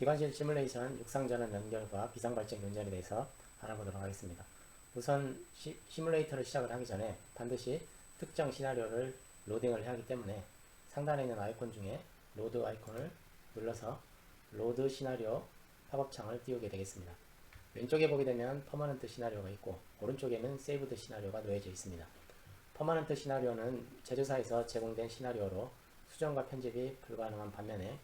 기관실 시뮬레이션 육상전원 연결과 비상발전 연결에 대해서 알아보도록 하겠습니다. 우선 시뮬레이터를 시작을 하기 전에 반드시 특정 시나리오를 로딩을 해야 하기 때문에 상단에 있는 아이콘 중에 로드 아이콘을 눌러서 로드 시나리오 팝업창을 띄우게 되겠습니다. 왼쪽에 보게 되면 퍼머넌트 시나리오가 있고 오른쪽에는 세이브드 시나리오가 놓여져 있습니다. 퍼머넌트 시나리오는 제조사에서 제공된 시나리오로 수정과 편집이 불가능한 반면에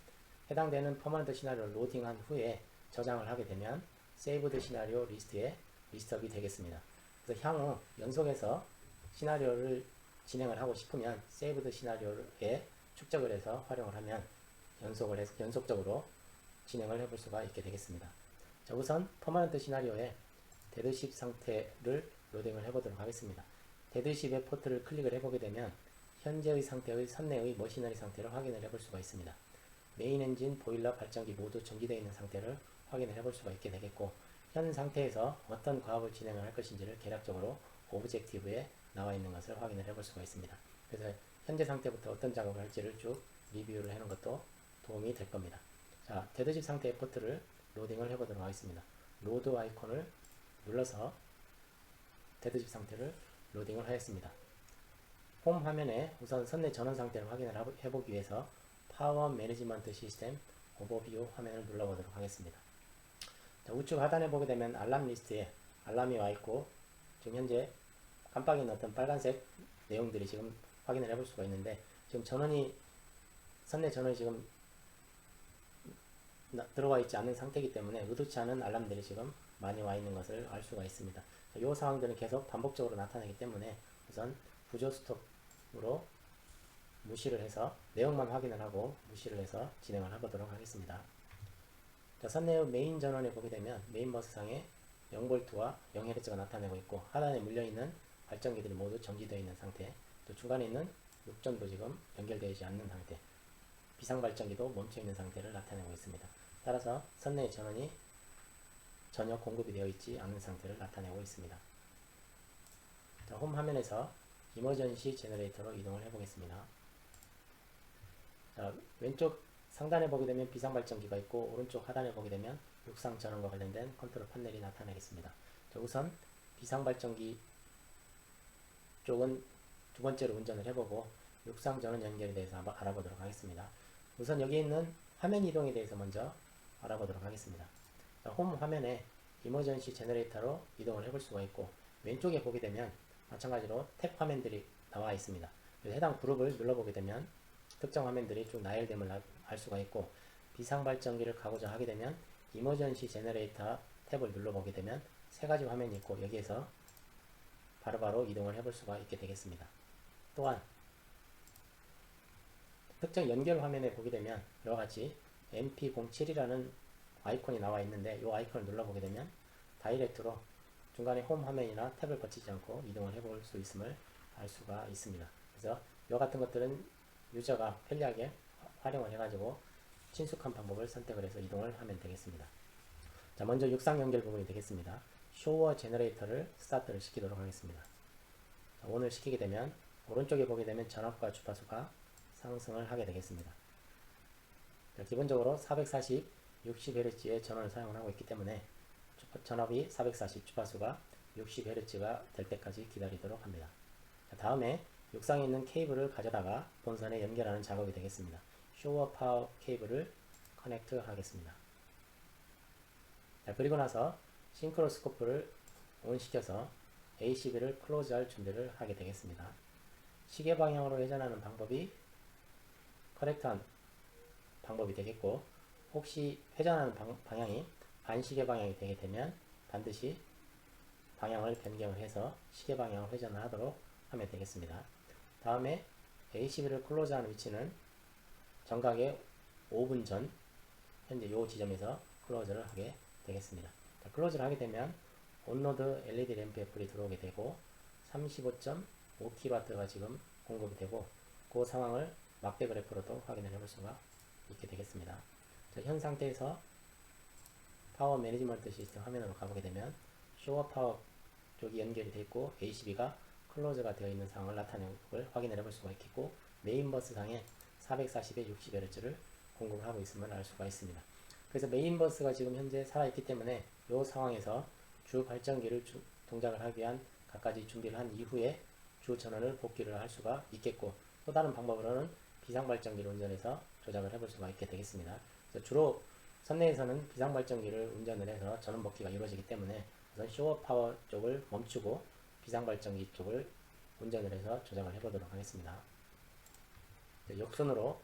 해당되는 퍼머넌트 시나리오를 로딩한 후에 저장을 하게 되면 세이브드 시나리오 리스트에 리스트업이 되겠습니다. 그래서 향후 연속해서 시나리오를 진행을 하고 싶으면 세이브드 시나리오에 축적을 해서 활용을 하면 연속적으로 진행을 해볼 수가 있게 되겠습니다. 자, 우선 퍼머넌트 시나리오에 데드십 상태를 로딩을 해보도록 하겠습니다. 데드십의 포트를 클릭을 해보게 되면 현재의 상태의 선내의 머시너리 상태를 확인을 해볼 수가 있습니다. 메인 엔진, 보일러, 발전기 모두 정지되어 있는 상태를 확인을 해볼 수가 있게 되겠고, 현 상태에서 어떤 과업을 진행을 할 것인지를 대략적으로 오브젝티브에 나와 있는 것을 확인을 해볼 수가 있습니다. 그래서 현재 상태부터 어떤 작업을 할지를 쭉 리뷰를 하는 것도 도움이 될 겁니다. 자, 데드십 상태의 포트를 로딩을 해보도록 하겠습니다. 로드 아이콘을 눌러서 데드십 상태를 로딩을 하였습니다. 홈 화면에 우선 선내 전원 상태를 확인을 해보기 위해서 파워 매니지먼트 시스템 오버뷰 화면을 눌러보도록 하겠습니다. 자, 우측 하단에 보게 되면 알람 리스트에 알람이 와 있고 지금 현재 깜빡이 넣었던 빨간색 내용들이 지금 확인을 해볼 수가 있는데, 지금 선내 전원이 지금 들어와 있지 않는 상태이기 때문에 의도치 않은 알람들이 지금 많이 와 있는 것을 알 수가 있습니다. 이 상황들은 계속 반복적으로 나타나기 때문에 우선 부조 스톱으로 무시를 해서 내용만 확인을 하고 무시를 해서 진행을 해보도록 하겠습니다. 자, 선내의 메인 전원에 보게 되면 메인 버스상에 0V와 0Hz가 나타내고 있고, 하단에 물려있는 발전기들이 모두 정지되어 있는 상태, 또 중간에 있는 육전도 지금 연결되지 않는 상태, 비상발전기도 멈춰있는 상태를 나타내고 있습니다. 따라서 선내의 전원이 전혀 공급이 되어 있지 않은 상태를 나타내고 있습니다. 자, 홈 화면에서 이머전시 제너레이터로 이동을 해보겠습니다. 자, 왼쪽 상단에 보게 되면 비상발전기가 있고 오른쪽 하단에 보게 되면 육상 전원과 관련된 컨트롤 판넬이 나타나겠습니다. 자, 우선 비상발전기 쪽은 두 번째로 운전을 해보고 육상 전원 연결에 대해서 한번 알아보도록 하겠습니다. 우선 여기 있는 화면 이동에 대해서 먼저 알아보도록 하겠습니다. 자, 홈 화면에 이머전시 제너레이터로 이동을 해볼 수가 있고, 왼쪽에 보게 되면 마찬가지로 탭 화면들이 나와 있습니다. 그래서 해당 그룹을 눌러보게 되면 특정 화면들이 쭉 나열됨을 알 수가 있고, 비상발전기를 가고자 하게 되면 이머전시 제너레이터 탭을 눌러보게 되면 세 가지 화면이 있고 여기에서 바로바로 이동을 해볼 수가 있게 되겠습니다. 또한 특정 연결 화면에 보게 되면 이와 같이 MP07이라는 아이콘이 나와 있는데 이 아이콘을 눌러보게 되면 다이렉트로 중간에 홈 화면이나 탭을 거치지 않고 이동을 해볼 수 있음을 알 수가 있습니다. 그래서 이와 같은 것들은 유저가 편리하게 활용을 해가지고 친숙한 방법을 선택을 해서 이동을 하면 되겠습니다. 자, 먼저 육상 연결 부분이 되겠습니다. 쇼워 제너레이터를 스타트를 시키도록 하겠습니다. 자, 오늘 시키게 되면 오른쪽에 보게 되면 전압과 주파수가 상승을 하게 되겠습니다. 자, 기본적으로 440, 60Hz의 전원을 사용을 하고 있기 때문에 전압이 440, 주파수가 60Hz가 될 때까지 기다리도록 합니다. 자, 다음에 육상에 있는 케이블을 가져다가 본선에 연결하는 작업이 되겠습니다. 쇼워 파워 케이블을 커넥트 하겠습니다. 자, 그리고 나서 싱크로스코프를 온 시켜서 ACB를 클로즈 할 준비를 하게 되겠습니다. 시계 방향으로 회전하는 방법이 커렉트한 방법이 되겠고, 혹시 회전하는 방향이 반시계 방향이 되게 되면 반드시 방향을 변경을 해서 시계 방향을 회전을 하도록 하면 되겠습니다. 다음에 ACB를 클로즈하는 위치는 정각의 5분 전 현재 이 지점에서 클로즈를 하게 되겠습니다. 자, 클로즈를 하게 되면 온로드 LED 램프에 불이 들어오게 되고 35.5kW가 지금 공급이 되고, 그 상황을 막대 그래프로도 확인을 해볼 수가 있게 되겠습니다. 자, 현 상태에서 파워 매니지먼트 시스템 화면으로 가보게 되면 쇼어 파워 쪽이 연결이 되어 있고 ACB가 클로즈가 되어 있는 상황을 나타내는 걸 확인을 해볼 수가 있겠고, 메인 버스 상에 440에 60Hz를 공급을 하고 있음을 알 수가 있습니다. 그래서 메인 버스가 지금 현재 살아있기 때문에 이 상황에서 주 발전기를 동작을 하기 위한 갖가지 준비를 한 이후에 주 전원을 복귀를 할 수가 있겠고, 또 다른 방법으로는 비상발전기를 운전해서 조작을 해볼 수가 있게 되겠습니다. 그래서 주로 선내에서는 비상발전기를 운전을 해서 전원 복귀가 이루어지기 때문에 우선 쇼어파워 쪽을 멈추고 비상발전기 쪽을 운전을 해서 조작을 해보도록 하겠습니다. 역순으로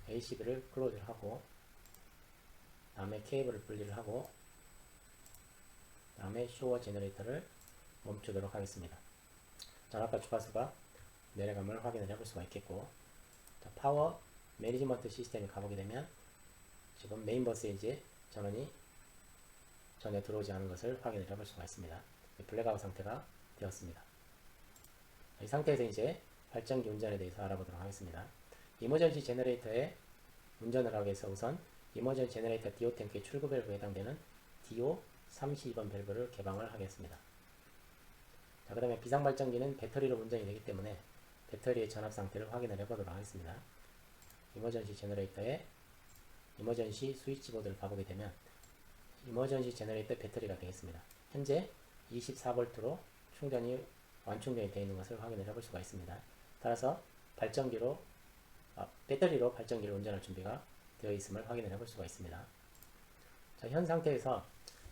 ACB를 클로즈를 하고, 다음에 케이블을 분리를 하고, 다음에 쇼어 제너레이터를 멈추도록 하겠습니다. 전압과 주파수가 내려감을 확인을 해볼 수가 있겠고, 자, 파워 매니지먼트 시스템에 가보게 되면 지금 메인 버스에 이제 전원이 전혀 들어오지 않은 것을 확인을 해볼 수가 있습니다. 블랙아웃 상태가 되었습니다. 이 상태에서 이제 발전기 운전에 대해서 알아보도록 하겠습니다. 이머전시 제너레이터에 운전을 하기 위해서 우선 이머전시 제너레이터 DO 탱크의 출구 밸브에 해당되는 DO 32번 밸브를 개방을 하겠습니다. 자, 그 다음에 비상발전기는 배터리로 운전이 되기 때문에 배터리의 전압 상태를 확인을 해보도록 하겠습니다. 이머전시 제너레이터에 이머전시 스위치보드를 가보게 되면 이머전시 제너레이터 배터리가 되겠습니다. 현재 24V로 충전이 완충전이 되어 있는 것을 확인을 해볼 수가 있습니다. 따라서 배터리로 발전기를 운전할 준비가 되어 있음을 확인을 해볼 수가 있습니다. 자, 현 상태에서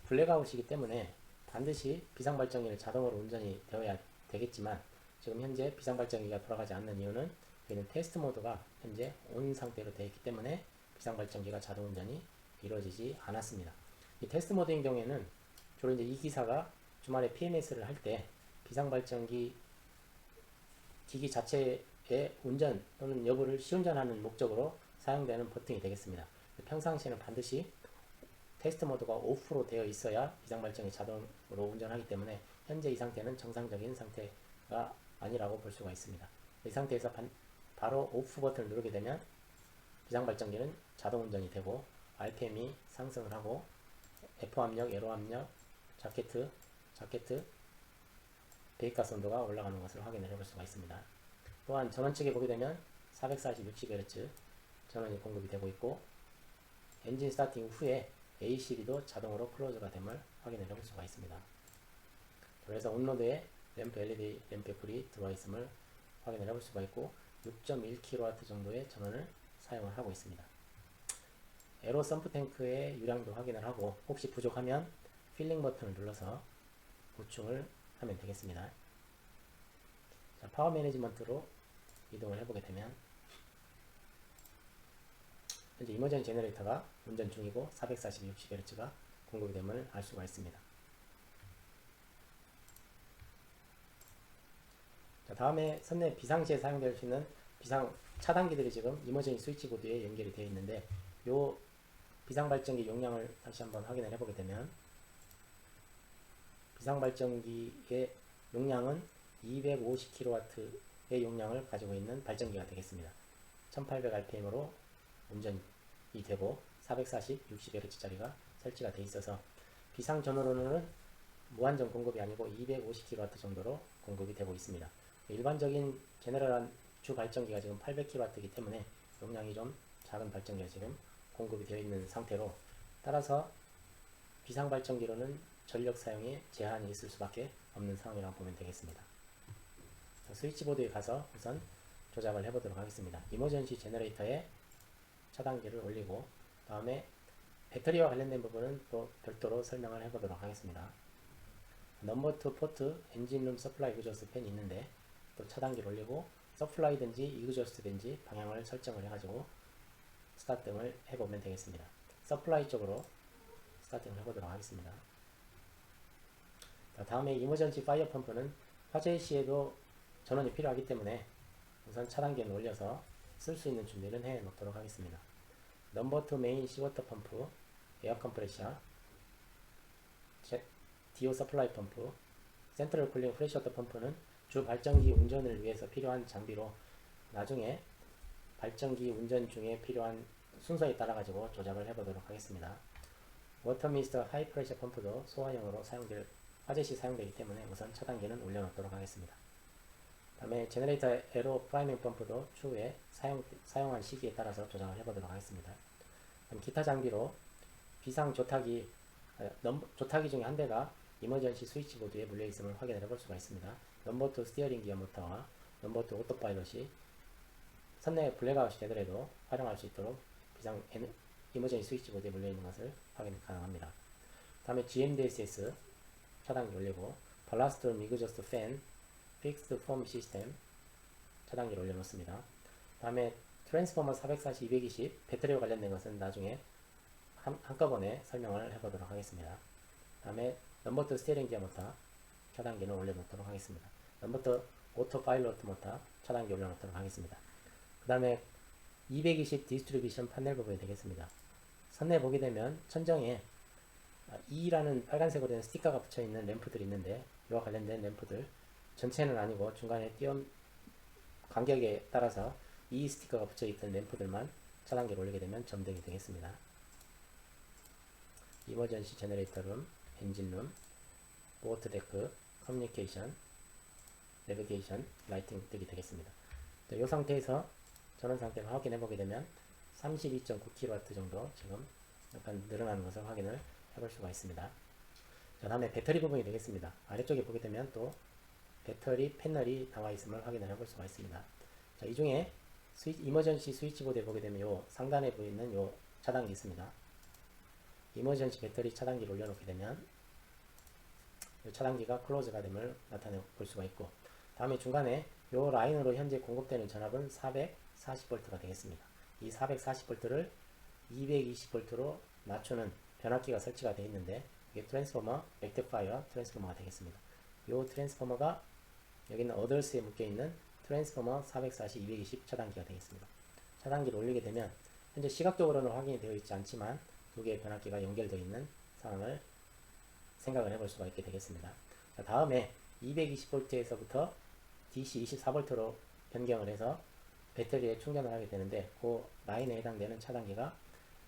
블랙아웃이기 때문에 반드시 비상발전기는 자동으로 운전이 되어야 되겠지만, 지금 현재 비상발전기가 돌아가지 않는 이유는 저희는 테스트 모드가 현재 온 상태로 되어 있기 때문에 비상발전기가 자동 운전이 이루어지지 않았습니다. 이 테스트 모드인 경우에는 주로 이제 이 기사가 주말에 PMS를 할 때 비상발전기 기기 자체의 운전 또는 여부를 시운전하는 목적으로 사용되는 버튼이 되겠습니다. 평상시에는 반드시 테스트 모드가 오프로 되어 있어야 비상발전기 자동으로 운전하기 때문에 현재 이 상태는 정상적인 상태가 아니라고 볼 수가 있습니다. 이 상태에서 바로 오프 버튼을 누르게 되면 비상발전기는 자동 운전이 되고 RPM이 상승을 하고 F 압력, 에로 압력, 자켓, 배기가스 온도가 올라가는 것을 확인을 해볼 수가 있습니다. 또한 전원 측에 보게 되면 440, 60Hz 전원이 공급이 되고 있고, 엔진 스타팅 후에 ACB도 자동으로 클로즈가 됨을 확인을 해볼 수가 있습니다. 그래서 온로드에 램프 LED 램프에 불이 들어와 있음을 확인을 해볼 수가 있고 6.1kW 정도의 전원을 사용을 하고 있습니다. 에로 썸프 탱크의 유량도 확인을 하고, 혹시 부족하면 필링 버튼을 눌러서 보충을 하면 되겠습니다. 자, 파워 매니지먼트로 이동을 해보게 되면 현재 이머전 제너레이터가 운전 중이고 440, 60Hz가 공급이 됨을 알 수가 있습니다. 자, 다음에 선내 비상시에 사용될 수 있는 비상 차단기들이 지금 이머전시 스위치 보드에 연결이 되어 있는데, 요 비상발전기 용량을 다시 한번 확인을 해보게 되면 비상발전기의 용량은 250kW의 용량을 가지고 있는 발전기가 되겠습니다. 1800rpm으로 운전이 되고 440, 60Hz짜리가 설치가 되어 있어서 비상 전원으로는 무한정 공급이 아니고 250kW 정도로 공급이 되고 있습니다. 일반적인 제너럴한 주 발전기가 지금 800kW이기 때문에 용량이 좀 작은 발전기가 지금 공급이 되어 있는 상태로, 따라서 비상 발전기로는 전력 사용에 제한이 있을 수밖에 없는 상황이라고 보면 되겠습니다. 스위치보드에 가서 우선 조작을 해보도록 하겠습니다. 이머전시 제너레이터에 차단기를 올리고, 다음에 배터리와 관련된 부분은 또 별도로 설명을 해보도록 하겠습니다. 넘버 2 포트 엔진룸 서플라이 이그저스트 팬이 있는데, 또 차단기를 올리고 서플라이든지 이그저스트든지 방향을 설정을 해가지고 스타팅을 해보면 되겠습니다. 서플라이 쪽으로 스타팅을 해보도록 하겠습니다. 다음에 이머전시 파이어 펌프는 화재 시에도 전원이 필요하기 때문에 우선 차단기를 올려서 쓸 수 있는 준비를 해 놓도록 하겠습니다. 넘버 2 메인 시워터 펌프, 에어 컴프레셔, 디오 서플라이 펌프, 센트럴 쿨링 프레시워터 펌프는 주 발전기 운전을 위해서 필요한 장비로 나중에 발전기 운전 중에 필요한 순서에 따라 가지고 조작을 해보도록 하겠습니다. 워터미스터 하이 프레셔 펌프도 소화용으로 화재 시 사용되기 때문에 우선 차단기는 올려놓도록 하겠습니다. 다음에 제너레이터 에로 프라이밍 펌프도 추후에 사용한 시기에 따라서 조작을 해보도록 하겠습니다. 기타 장비로 비상 조타기 조타기 중에 한 대가 이머전시 스위치 보드에 물려 있음을 확인해 볼 수가 있습니다. 넘버 2 스티어링 기어 모터와 넘버 2 오토파일럿이 선내 블랙아웃이 되더라도 활용할 수 있도록 비상 이머전시 스위치 보드에 물려 있는 것을 확인 가능합니다. 다음에 GMDSS 차단기 올리고 발라스톨 미그저스트 팬 픽스드 폼 시스템 차단기를 올려놓습니다. 다음에 트랜스포머 440, 220 배터리와 관련된 것은 나중에 한꺼번에 설명을 해보도록 하겠습니다. 다음에 넘버 2 스티어링 기어 모터 차단기는 올려놓도록 하겠습니다. 넘버 2 오토 파일럿 모터 차단기 올려놓도록 하겠습니다. 그 다음에 220 디스트리뷰션 판넬 부분이 되겠습니다. 선내 보게 되면 천정에 E라는 빨간색으로 된 스티커가 붙여있는 램프들이 있는데 이와 관련된 램프들 전체는 아니고 중간에 띄엄 간격에 따라서 E 스티커가 붙여있던 램프들만 차단기를 올리게 되면 점등이 되겠습니다. 이머전시 제너레이터 룸, 엔진 룸, 보트 데크, 커뮤니케이션, 내비게이션, 라이팅 등이 되겠습니다. 이 상태에서 전원 상태를 확인해 보게 되면 32.9kW 정도 지금 약간 늘어나는 것을 확인을 해볼 수가 있습니다. 자, 다음에 배터리 부분이 되겠습니다. 아래쪽에 보게 되면 또 배터리 패널이 나와 있음을 확인을 해볼 수가 있습니다. 자, 이 중에 이머전시 스위치보드에 보게 되면 요 상단에 보이는 요 차단기 있습니다. 이머전시 배터리 차단기를 올려놓게 되면 이 차단기가 클로즈가 됨을 나타내 볼 수가 있고, 다음에 중간에 이 라인으로 현재 공급되는 전압은 440V가 되겠습니다. 이 440V를 220V로 낮추는 변압기가 설치가 되어 있는데 이게 트랜스포머, 렉티파이어 트랜스포머가 되겠습니다. 이 트랜스포머가 여기 있는 어덜스에 묶여 있는 트랜스포머 440, 220 차단기가 되겠습니다. 차단기를 올리게 되면 현재 시각적으로는 확인이 되어 있지 않지만 두 개의 변압기가 연결되어 있는 상황을 생각을 해볼 수가 있게 되겠습니다. 자, 다음에 220V에서부터 DC 24V로 변경을 해서 배터리에 충전을 하게 되는데 그 라인에 해당되는 차단기가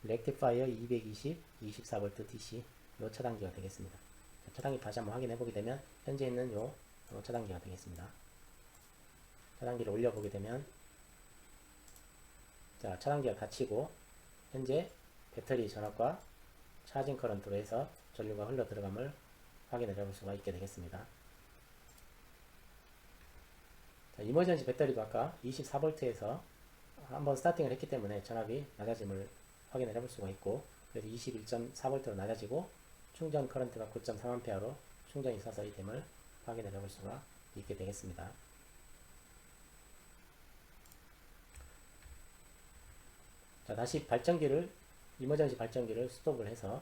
렉티파이어 220, 24V DC 요 차단기가 되겠습니다. 자, 차단기 다시 한번 확인해 보게 되면 현재 있는 요 차단기가 되겠습니다. 차단기를 올려 보게 되면 자, 차단기가 닫히고 현재 배터리 전압과 차징 커런트로 해서 전류가 흘러 들어감을 확인해 볼 수가 있게 되겠습니다. 자, 이머전시 배터리도 아까 24V에서 한번 스타팅을 했기 때문에 전압이 낮아짐을 확인해 볼 수가 있고, 그래서 21.4V로 낮아지고 충전 커런트가 9.3A로 충전이 서서히 됨을 확인해 볼 수가 있게 되겠습니다. 자, 다시 발전기를 이머전시 발전기를 스톱을 해서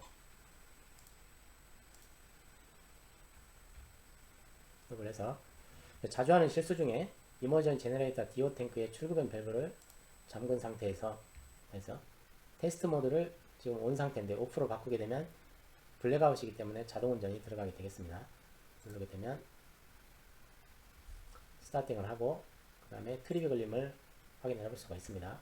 자주 하는 실수 중에 이머전 제너레이터 디오 탱크의 출구변 밸브를 잠근 상태에서 테스트 모드를 지금 온 상태인데 오프로 바꾸게 되면 블랙아웃이기 때문에 자동 운전이 들어가게 되겠습니다. 누르게 되면 스타팅을 하고 그 다음에 트립이 걸림을 확인해 볼 수가 있습니다.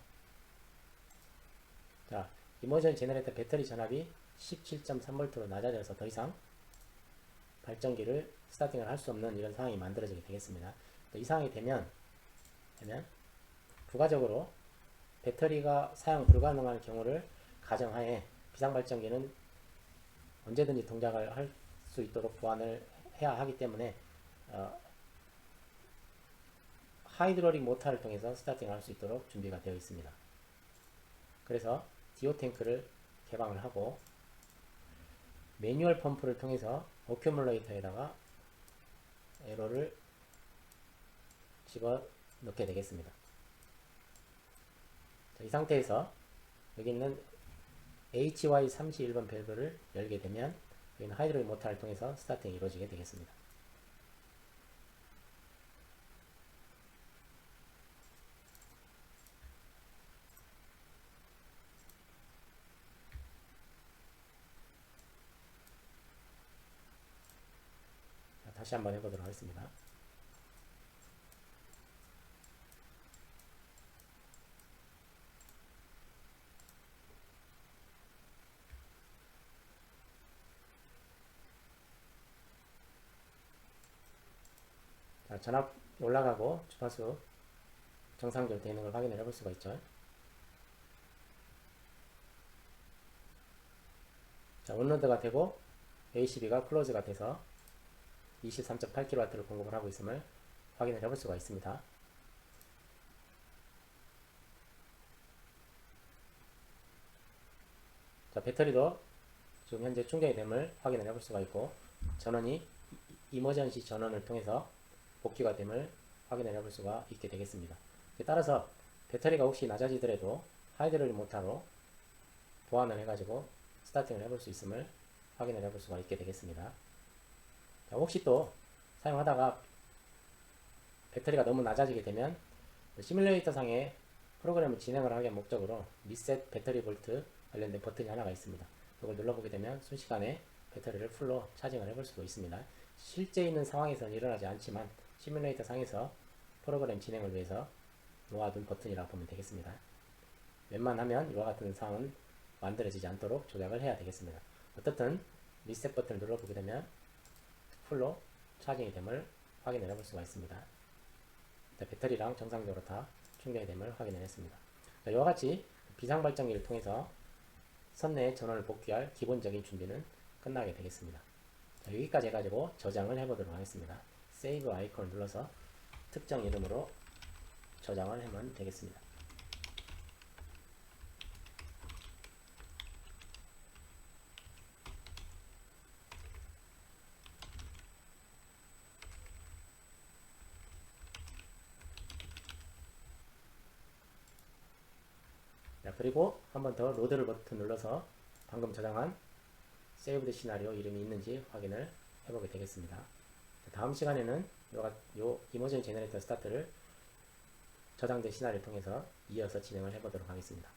자, 이머전 제너레이터 배터리 전압이 17.3V로 낮아져서 더 이상 발전기를 스타팅을 할 수 없는 이런 상황이 만들어지게 되겠습니다. 이 상황이 되면 부가적으로 배터리가 사용 불가능한 경우를 가정하에 비상발전기는 언제든지 동작을 할 수 있도록 보완을 해야 하기 때문에 하이드롤릭 모터를 통해서 스타팅을 할 수 있도록 준비가 되어 있습니다. 그래서 디오 탱크를 개방을 하고 매뉴얼 펌프를 통해서 어큐뮬레이터에다가 에러를 집어 넣게 되겠습니다. 자, 이 상태에서 여기 있는 HY31번 밸브를 열게 되면 여기는 하이드롤릭 모터를 통해서 스타팅이 이루어지게 되겠습니다. 자, 다시 한번 해보도록 하겠습니다. 자, 전압 올라가고 주파수 정상적으로 되어 있는 걸 확인을 해볼 수가 있죠. 자, 온로드가 되고 ACB가 클로즈가 돼서 23.8kW를 공급을 하고 있음을 확인을 해볼 수가 있습니다. 자, 배터리도 지금 현재 충전이 됨을 확인을 해볼 수가 있고, 전원이 이머전시 전원을 통해서 복귀가 됨을 확인을 해볼 수가 있게 되겠습니다. 따라서 배터리가 혹시 낮아지더라도 하이드롤릭 모터로 보완을 해가지고 스타팅을 해볼 수 있음을 확인을 해볼 수가 있게 되겠습니다. 자, 혹시 또 사용하다가 배터리가 너무 낮아지게 되면 시뮬레이터 상에 프로그램을 진행을 하기 목적으로 리셋 배터리 볼트 관련된 버튼이 하나가 있습니다. 이걸 눌러보게 되면 순식간에 배터리를 풀로 차징을 해볼 수도 있습니다. 실제 있는 상황에서는 일어나지 않지만 시뮬레이터 상에서 프로그램 진행을 위해서 놓아둔 버튼이라고 보면 되겠습니다. 웬만하면 이와 같은 상황은 만들어지지 않도록 조작을 해야 되겠습니다. 어떻든 리셋 버튼을 눌러보게 되면 풀로 차징이 됨을 확인을 해볼 수가 있습니다. 배터리랑 정상적으로 다 충전이 됨을 확인을 했습니다. 이와 같이 비상발전기를 통해서 선내에 전원을 복귀할 기본적인 준비는 끝나게 되겠습니다. 자, 여기까지 해가지고 저장을 해보도록 하겠습니다. 세이브 아이콘을 눌러서 특정 이름으로 저장을 하면 되겠습니다. 자, 그리고 한 번 더 로드를 버튼 눌러서 방금 저장한 세이브드 시나리오 이름이 있는지 확인을 해보게 되겠습니다. 자, 다음 시간에는 요 이머전 제너레이터 스타트를 저장된 시나리오를 통해서 이어서 진행을 해보도록 하겠습니다.